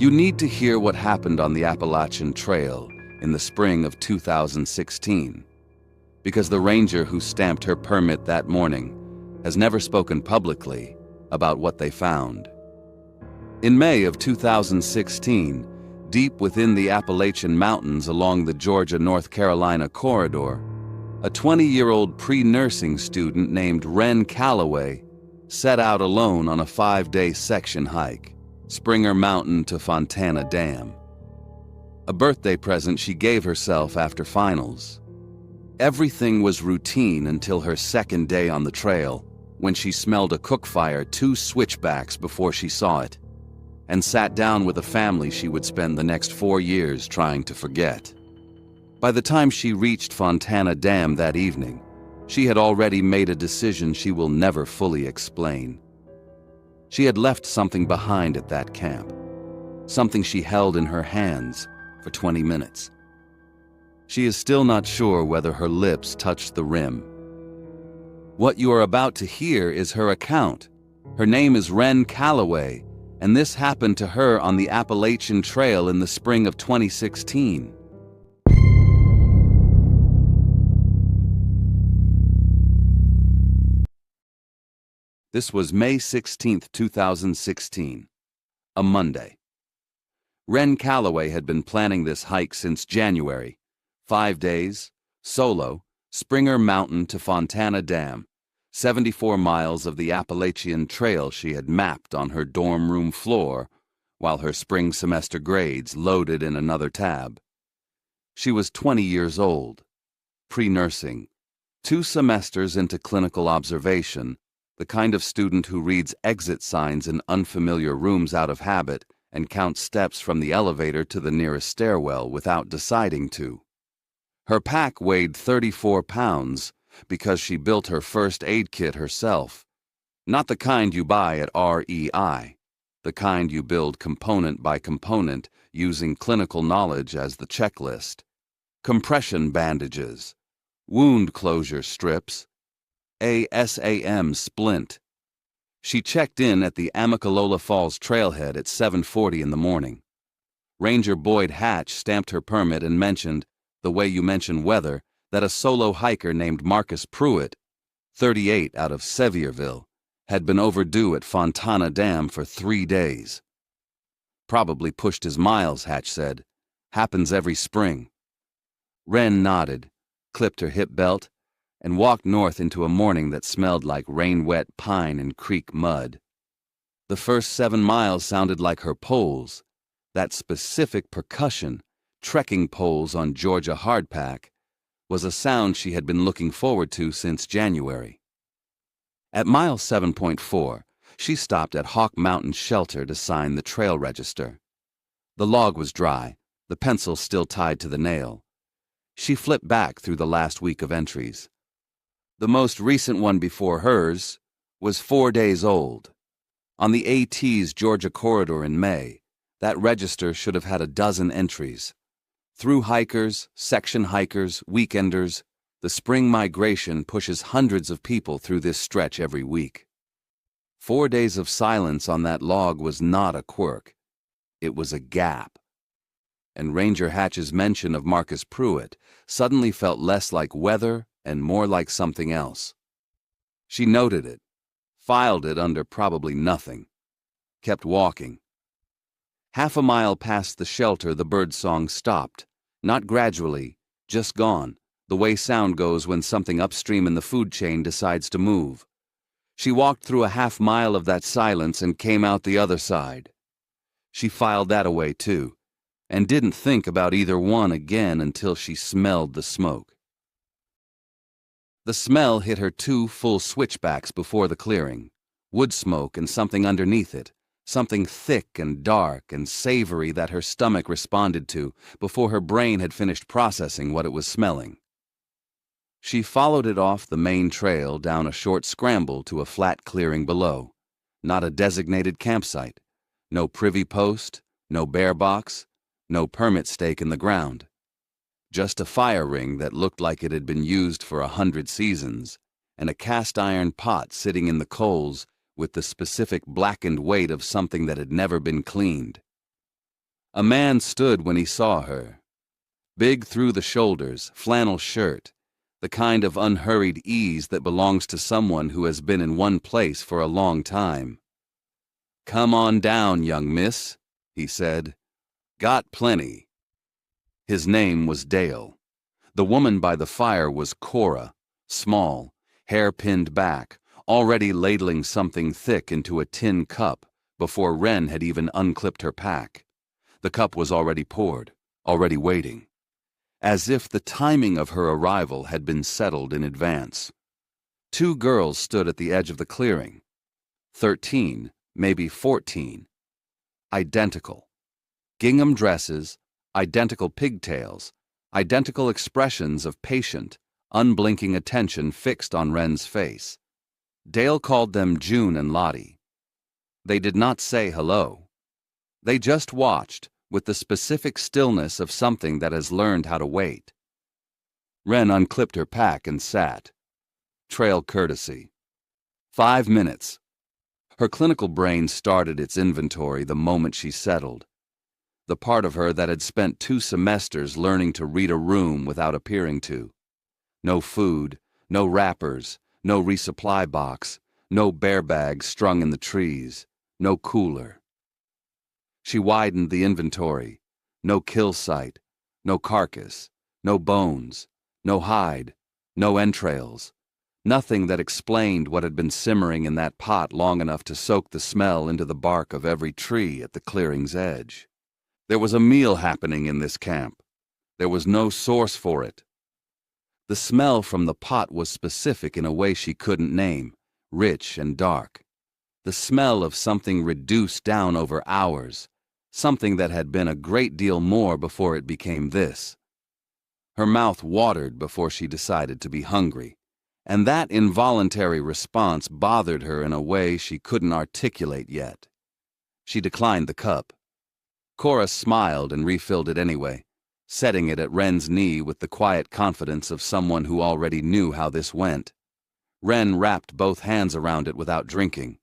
You need to hear what happened on the Appalachian Trail in the spring of 2016, because the ranger who stamped her permit that morning has never spoken publicly about what they found. In May of 2016, deep within the Appalachian Mountains along the Georgia-North Carolina corridor, a 20-year-old pre-nursing student named Wren Calloway set out alone on a 5-day section hike, Springer Mountain to Fontana Dam. A birthday present she gave herself after finals. Everything was routine until her second day on the trail, when she smelled a cook fire 2 switchbacks before she saw it, and sat down with a family she would spend the next 4 years trying to forget. By the time she reached Fontana Dam that evening, she had already made a decision she will never fully explain. She had left something behind at that camp, something she held in her hands for 20 minutes. She is still not sure whether her lips touched the rim. What you are about to hear is her account. Her name is Wren Calloway, and this happened to her on the Appalachian Trail in the spring of 2016. This was May 16, 2016, a Monday. Wren Calloway had been planning this hike since January. 5 days, solo, Springer Mountain to Fontana Dam, 74 miles of the Appalachian Trail she had mapped on her dorm room floor, while her spring semester grades loaded in another tab. She was 20 years old, pre-nursing, 2 semesters into clinical observation, the kind of student who reads exit signs in unfamiliar rooms out of habit and counts steps from the elevator to the nearest stairwell without deciding to. Her pack weighed 34 pounds because she built her first aid kit herself, not the kind you buy at REI, the kind you build component by component using clinical knowledge as the checklist. Compression bandages, wound closure strips, a SAM splint. She checked in at the Amicalola Falls trailhead at 7:40 in the morning. Ranger Boyd Hatch stamped her permit and mentioned, the way you mention weather, that a solo hiker named Marcus Pruitt, 38 out of Sevierville, had been overdue at Fontana Dam for 3 days. Probably pushed his miles, Hatch said. Happens every spring. Wren nodded, clipped her hip belt, and walked north into a morning that smelled like rain-wet pine and creek mud. The first 7 miles sounded like her poles, that specific percussion, trekking poles on Georgia hardpack, was a sound she had been looking forward to since January. At mile 7.4, she stopped at Hawk Mountain Shelter to sign the trail register. The log was dry, the pencil still tied to the nail. She flipped back through the last week of entries. The most recent one before hers was 4 days old. On the AT's Georgia corridor in May, that register should have had a dozen entries. Through hikers, section hikers, weekenders, the spring migration pushes hundreds of people through this stretch every week. 4 days of silence on that log was not a quirk. It was a gap. And Ranger Hatch's mention of Marcus Pruitt suddenly felt less like weather and more like something else. She noted it, filed it under probably nothing, kept walking. Half a mile past the shelter, the birdsong stopped, not gradually, just gone, the way sound goes when something upstream in the food chain decides to move. She walked through a half mile of that silence and came out the other side. She filed that away too, and didn't think about either one again until she smelled the smoke. The smell hit her 2 full switchbacks before the clearing, wood smoke and something underneath it, something thick and dark and savory that her stomach responded to before her brain had finished processing what it was smelling. She followed it off the main trail down a short scramble to a flat clearing below, not a designated campsite, no privy post, no bear box, no permit stake in the ground. Just a fire ring that looked like it had been used for 100 seasons, and a cast-iron pot sitting in the coals with the specific blackened weight of something that had never been cleaned. A man stood when he saw her. Big through the shoulders, flannel shirt, the kind of unhurried ease that belongs to someone who has been in one place for a long time. "Come on down, young miss," he said. "Got plenty." His name was Dale. The woman by the fire was Cora, small, hair pinned back, already ladling something thick into a tin cup before Wren had even unclipped her pack. The cup was already poured, already waiting, as if the timing of her arrival had been settled in advance. Two girls stood at the edge of the clearing. 13, maybe 14. Identical. Gingham dresses, identical pigtails, identical expressions of patient, unblinking attention fixed on Wren's face. Dale called them June and Lottie. They did not say hello. They just watched, with the specific stillness of something that has learned how to wait. Wren unclipped her pack and sat. Trail courtesy. 5 minutes. Her clinical brain started its inventory the moment she settled. The part of her that had spent 2 semesters learning to read a room without appearing to. No food, no wrappers, no resupply box, no bear bags strung in the trees, no cooler. She widened the inventory. No kill site, no carcass, no bones, no hide, no entrails. Nothing that explained what had been simmering in that pot long enough to soak the smell into the bark of every tree at the clearing's edge. There was a meal happening in this camp. There was no source for it. The smell from the pot was specific in a way she couldn't name, rich and dark. The smell of something reduced down over hours, something that had been a great deal more before it became this. Her mouth watered before she decided to be hungry, and that involuntary response bothered her in a way she couldn't articulate yet. She declined the cup. Cora smiled and refilled it anyway, setting it at Wren's knee with the quiet confidence of someone who already knew how this went. Wren wrapped both hands around it without drinking.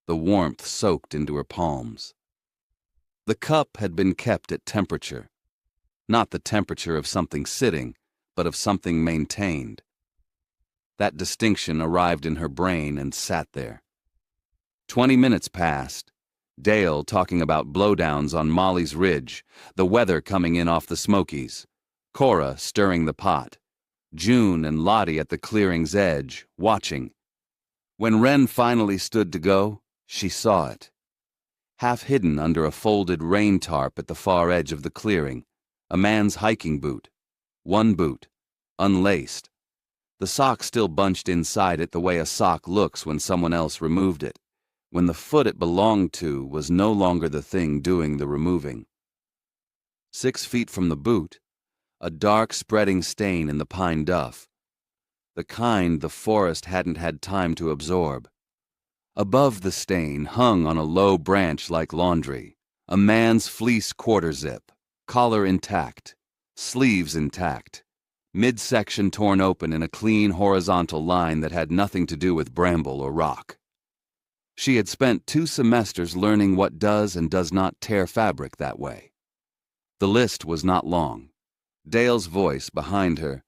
The warmth soaked into her palms. The cup had been kept at temperature. Not the temperature of something sitting, but of something maintained. That distinction arrived in her brain and sat there. 20 minutes passed. Dale talking about blowdowns on Molly's Ridge, the weather coming in off the Smokies, Cora stirring the pot, June and Lottie at the clearing's edge, watching. When Wren finally stood to go, she saw it. Half hidden under a folded rain tarp at the far edge of the clearing, a man's hiking boot. One boot, unlaced. The sock still bunched inside it the way a sock looks when someone else removed it, when the foot it belonged to was no longer the thing doing the removing. 6 feet from the boot, a dark spreading stain in the pine duff, the kind the forest hadn't had time to absorb. Above the stain hung on a low branch like laundry, a man's fleece quarter zip, collar intact, sleeves intact, midsection torn open in a clean horizontal line that had nothing to do with bramble or rock. She had spent 2 semesters learning what does and does not tear fabric that way. The list was not long. Dale's voice behind her.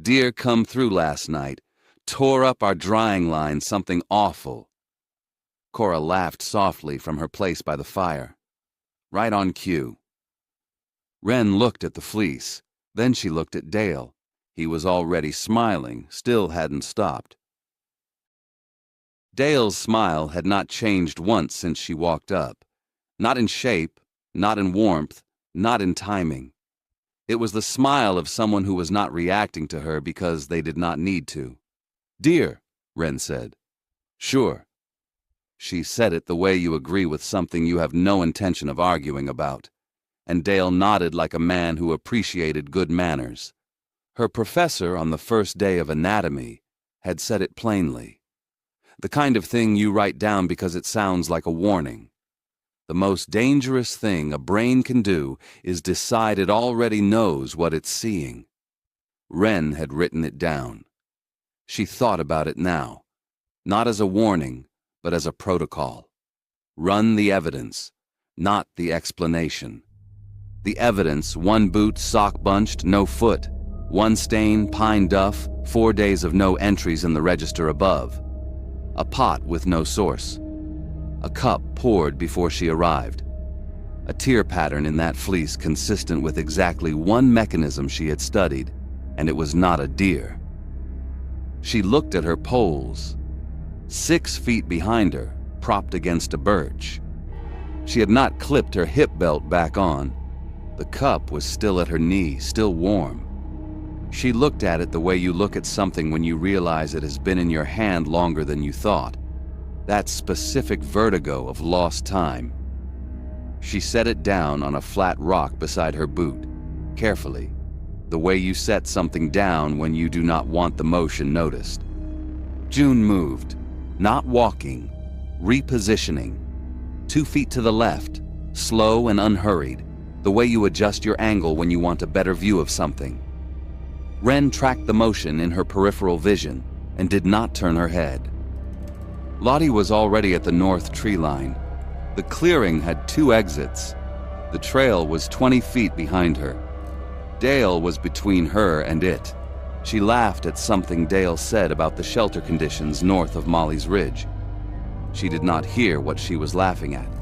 "Deer come through last night, tore up our drying line something awful." Cora laughed softly from her place by the fire. Right on cue. Wren looked at the fleece. Then she looked at Dale. He was already smiling, still hadn't stopped. Dale's smile had not changed once since she walked up. Not in shape, not in warmth, not in timing. It was the smile of someone who was not reacting to her because they did not need to. "Dear," Wren said. "Sure." She said it the way you agree with something you have no intention of arguing about, and Dale nodded like a man who appreciated good manners. Her professor on the first day of anatomy had said it plainly. The kind of thing you write down because it sounds like a warning. The most dangerous thing a brain can do is decide it already knows what it's seeing. Wren had written it down. She thought about it now, not as a warning, but as a protocol. Run the evidence, not the explanation. The evidence: one boot sock-bunched, no foot. One stain, pine duff, 4 days of no entries in the register above. A pot with no source. A cup poured before she arrived. A tear pattern in that fleece consistent with exactly one mechanism she had studied, and it was not a deer. She looked at her poles. 6 feet behind her, propped against a birch. She had not clipped her hip belt back on. The cup was still at her knee, still warm. She looked at it the way you look at something when you realize it has been in your hand longer than you thought. That specific vertigo of lost time. She set it down on a flat rock beside her boot, carefully, the way you set something down when you do not want the motion noticed. June moved, not walking, repositioning. 2 feet to the left, slow and unhurried, the way you adjust your angle when you want a better view of something. Wren tracked the motion in her peripheral vision and did not turn her head. Lottie was already at the north tree line. The clearing had 2 exits. The trail was 20 feet behind her. Dale was between her and it. She laughed at something Dale said about the shelter conditions north of Molly's Ridge. She did not hear what she was laughing at.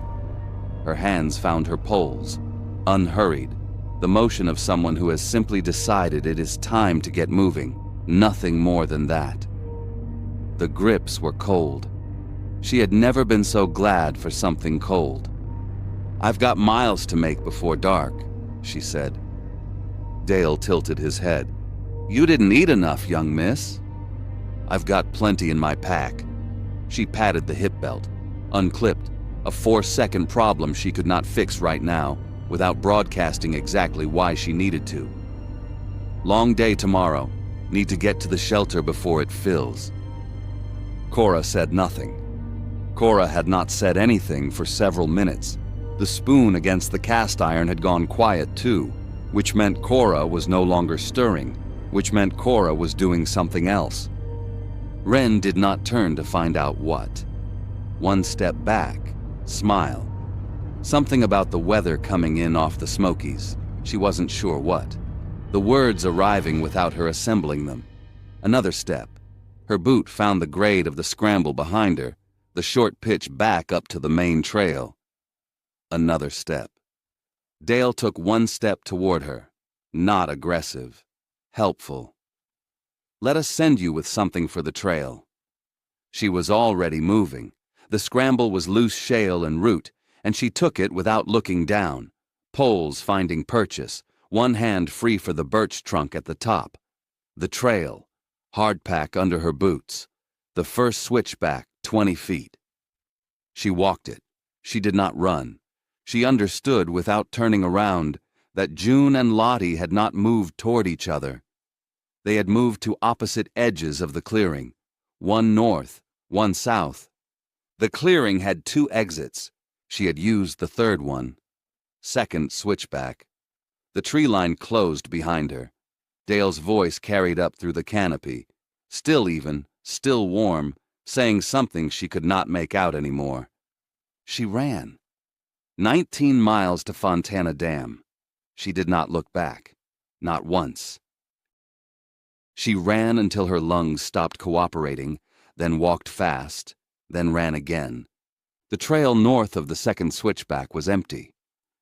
Her hands found her poles, unhurried, the motion of someone who has simply decided it is time to get moving, nothing more than that. The grips were cold. She had never been so glad for something cold. "I've got miles to make before dark," she said. Dale tilted his head. "You didn't eat enough, young miss." "I've got plenty in my pack." She patted the hip belt, unclipped, a 4-second problem she could not fix right now, without broadcasting exactly why she needed to. "Long day tomorrow. Need to get to the shelter before it fills." Cora said nothing. Cora had not said anything for several minutes. The spoon against the cast iron had gone quiet too, which meant Cora was no longer stirring, which meant Cora was doing something else. Wren did not turn to find out what. 1 step back, smile. Something about the weather coming in off the Smokies. She wasn't sure what. The words arriving without her assembling them. Another step. Her boot found the grade of the scramble behind her, the short pitch back up to the main trail. Another step. Dale took 1 step toward her. Not aggressive. Helpful. "Let us send you with something for the trail." She was already moving. The scramble was loose shale and root, and she took it without looking down, poles finding purchase, one hand free for the birch trunk at the top. The trail, hardpack under her boots, the first switchback, 20 feet. She walked it. She did not run. She understood without turning around that June and Lottie had not moved toward each other. They had moved to opposite edges of the clearing, one north, one south. The clearing had 2 exits. She had used the 3rd one. Second switchback. The tree line closed behind her. Dale's voice carried up through the canopy, still even, still warm, saying something she could not make out anymore. She ran. 19 miles to Fontana Dam. She did not look back. Not once. She ran until her lungs stopped cooperating, then walked fast, then ran again. The trail north of the second switchback was empty.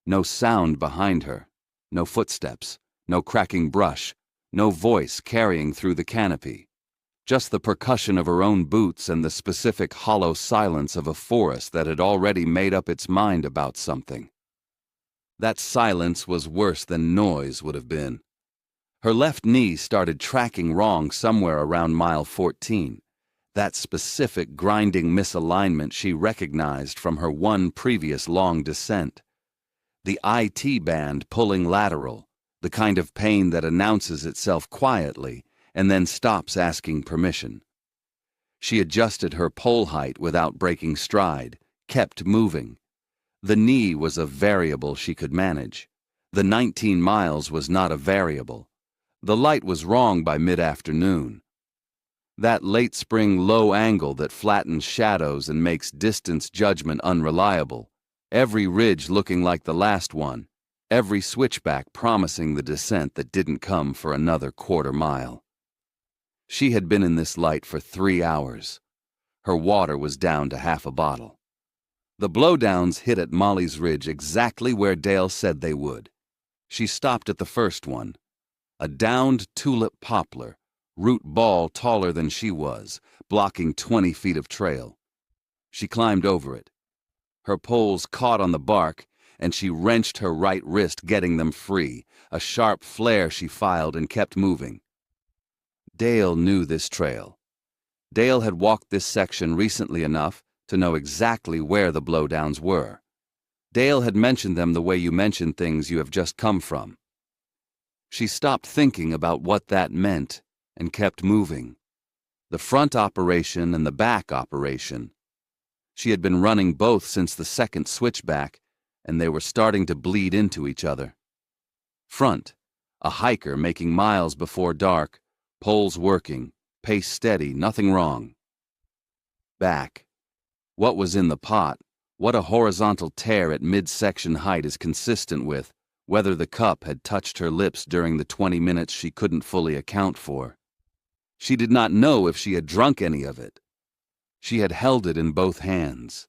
No sound behind her. No footsteps. No cracking brush. No voice carrying through the canopy. Just the percussion of her own boots and the specific hollow silence of a forest that had already made up its mind about something. That silence was worse than noise would have been. Her left knee started tracking wrong somewhere around mile 14. That specific grinding misalignment she recognized from her one previous long descent. The IT band pulling lateral, the kind of pain that announces itself quietly and then stops asking permission. She adjusted her pole height without breaking stride, kept moving. The knee was a variable she could manage. The 19 miles was not a variable. The light was wrong by mid-afternoon. That late spring low angle that flattens shadows and makes distance judgment unreliable, every ridge looking like the last one, every switchback promising the descent that didn't come for another quarter-mile. She had been in this light for 3 hours. Her water was down to half a bottle. The blowdowns hit at Molly's Ridge exactly where Dale said they would. She stopped at the first one, a downed tulip poplar, root ball taller than she was, blocking 20 feet of trail. She climbed over it. Her poles caught on the bark, and she wrenched her right wrist getting them free. A sharp flare she filed and kept moving. Dale knew this trail. Dale had walked this section recently enough to know exactly where the blowdowns were. Dale had mentioned them the way you mention things you have just come from. She stopped thinking about what that meant and kept moving. The front operation and the back operation. She had been running both since the second switchback, and they were starting to bleed into each other. Front, a hiker making miles before dark, poles working, pace steady, nothing wrong. Back, what was in the pot, what a horizontal tear at midsection height is consistent with whether the cup had touched her lips during the 20 minutes she couldn't fully account for. She did not know if she had drunk any of it. She had held it in both hands.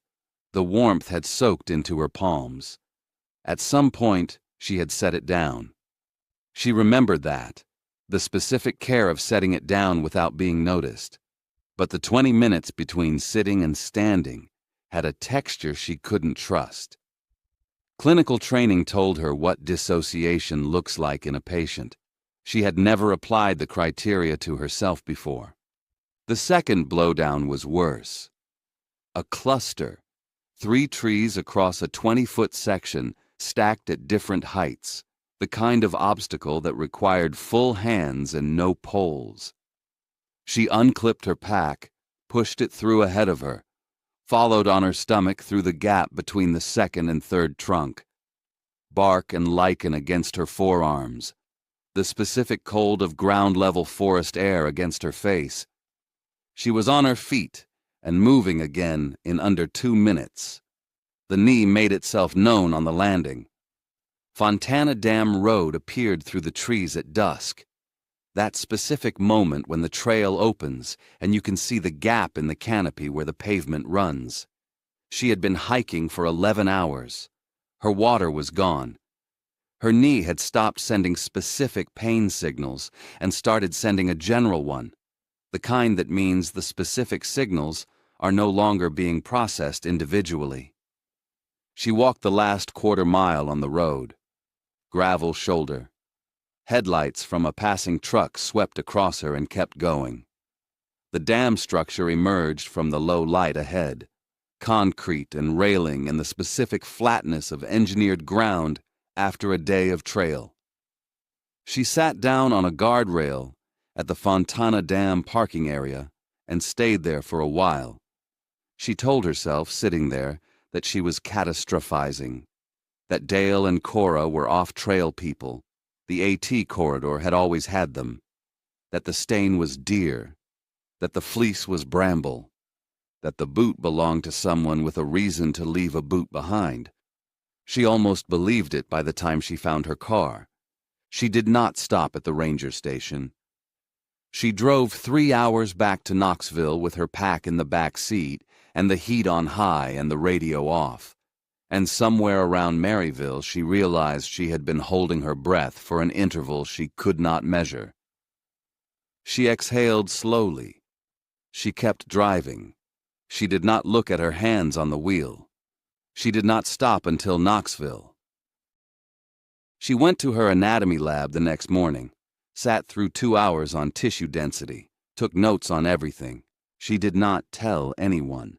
The warmth had soaked into her palms. At some point, she had set it down. She remembered that, the specific care of setting it down without being noticed. But the 20 minutes between sitting and standing had a texture she couldn't trust. Clinical training told her what dissociation looks like in a patient. She had never applied the criteria to herself before. The second blowdown was worse. A cluster, 3 trees across a 20-foot section stacked at different heights, the kind of obstacle that required full hands and no poles. She unclipped her pack, pushed it through ahead of her, followed on her stomach through the gap between the second and third trunk. Bark and lichen against her forearms, the specific cold of ground-level forest air against her face. She was on her feet and moving again in under 2 minutes. The knee made itself known on the landing. Fontana Dam Road appeared through the trees at dusk. That specific moment when the trail opens and you can see the gap in the canopy where the pavement runs. She had been hiking for 11 hours. Her water was gone. Her knee had stopped sending specific pain signals and started sending a general one, the kind that means the specific signals are no longer being processed individually. She walked the last quarter mile on the road. Gravel shoulder. Headlights from a passing truck swept across her and kept going. The dam structure emerged from the low light ahead. Concrete and railing and the specific flatness of engineered ground after a day of trail. She sat down on a guardrail at the Fontana Dam parking area and stayed there for a while. She told herself, sitting there, that she was catastrophizing, that Dale and Cora were off-trail people. The AT corridor had always had them, that the stain was deer, that the fleece was bramble, that the boot belonged to someone with a reason to leave a boot behind. She almost believed it by the time she found her car. She did not stop at the ranger station. She drove 3 hours back to Knoxville with her pack in the back seat and the heat on high and the radio off. And somewhere around Maryville she realized she had been holding her breath for an interval she could not measure. She exhaled slowly. She kept driving. She did not look at her hands on the wheel. She did not stop until Knoxville. She went to her anatomy lab the next morning, sat through 2 hours on tissue density, took notes on everything. She did not tell anyone.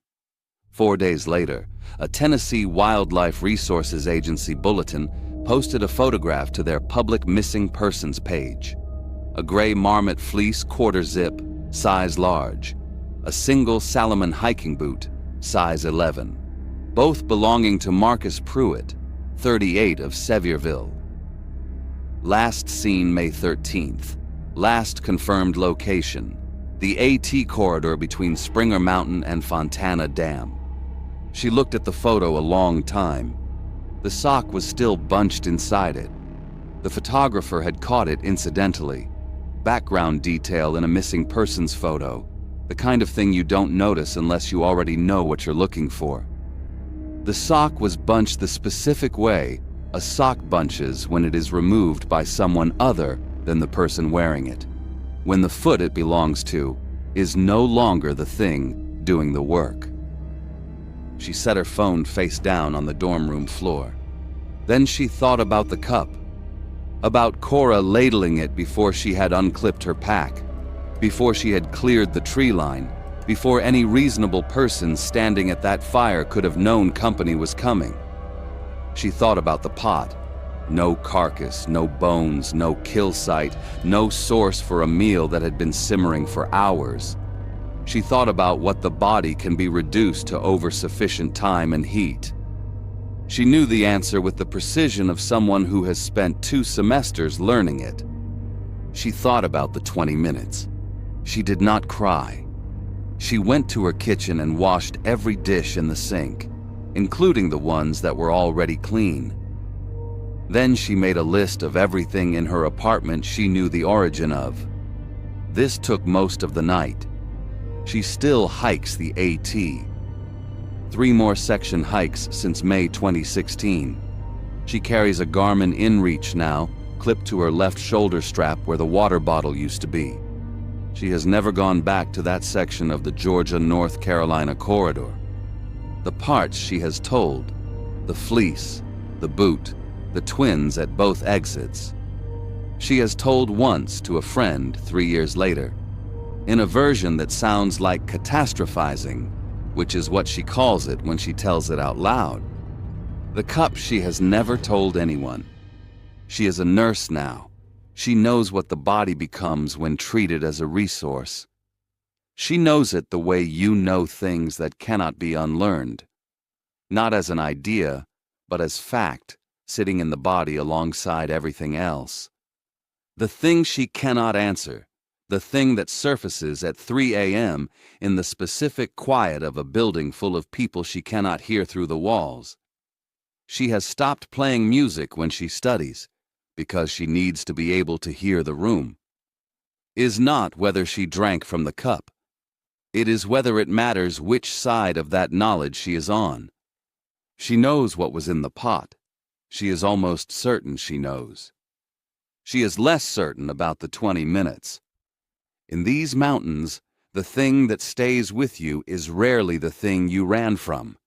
4 days later, a Tennessee Wildlife Resources Agency bulletin posted a photograph to their public missing persons page. A gray marmot fleece quarter zip, size large. A single Salomon hiking boot, size 11. Both belonging to Marcus Pruitt, 38 of Sevierville. Last seen May 13th. Last confirmed location, the AT corridor between Springer Mountain and Fontana Dam. She looked at the photo a long time. The sock was still bunched inside it. The photographer had caught it incidentally. Background detail in a missing persons photo. The kind of thing you don't notice unless you already know what you're looking for. The sock was bunched the specific way a sock bunches when it is removed by someone other than the person wearing it. When the foot it belongs to is no longer the thing doing the work. She set her phone face down on the dorm room floor. Then she thought about the cup, about Cora ladling it before she had unclipped her pack, before she had cleared the tree line, before any reasonable person standing at that fire could have known company was coming. She thought about the pot. No carcass, no bones, no kill site, no source for a meal that had been simmering for hours. She thought about what the body can be reduced to over sufficient time and heat. She knew the answer with the precision of someone who has spent 2 semesters learning it. She thought about the 20 minutes. She did not cry. She went to her kitchen and washed every dish in the sink, including the ones that were already clean. Then she made a list of everything in her apartment she knew the origin of. This took most of the night. She still hikes the AT. 3 more section hikes since May 2016. She carries a Garmin InReach now, clipped to her left shoulder strap where the water bottle used to be. She has never gone back to that section of the Georgia-North Carolina corridor. The parts she has told, the fleece, the boot, the twins at both exits. She has told once to a friend 3 years later, in a version that sounds like catastrophizing, which is what she calls it when she tells it out loud. The cup she has never told anyone. She is a nurse now. She knows what the body becomes when treated as a resource. She knows it the way you know things that cannot be unlearned. Not as an idea, but as fact, sitting in the body alongside everything else. The thing she cannot answer. The thing that surfaces at 3 a.m. in the specific quiet of a building full of people she cannot hear through the walls. She has stopped playing music when she studies, because she needs to be able to hear the room. Is not whether she drank from the cup. It is whether it matters which side of that knowledge she is on. She knows what was in the pot. She is almost certain she knows. She is less certain about the 20 minutes. In these mountains, the thing that stays with you is rarely the thing you ran from.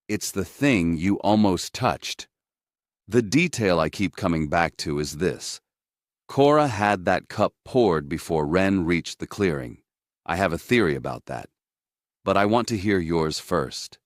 It's the thing you almost touched. The detail I keep coming back to is this. Cora had that cup poured before Wren reached the clearing. I have a theory about that. But I want to hear yours first.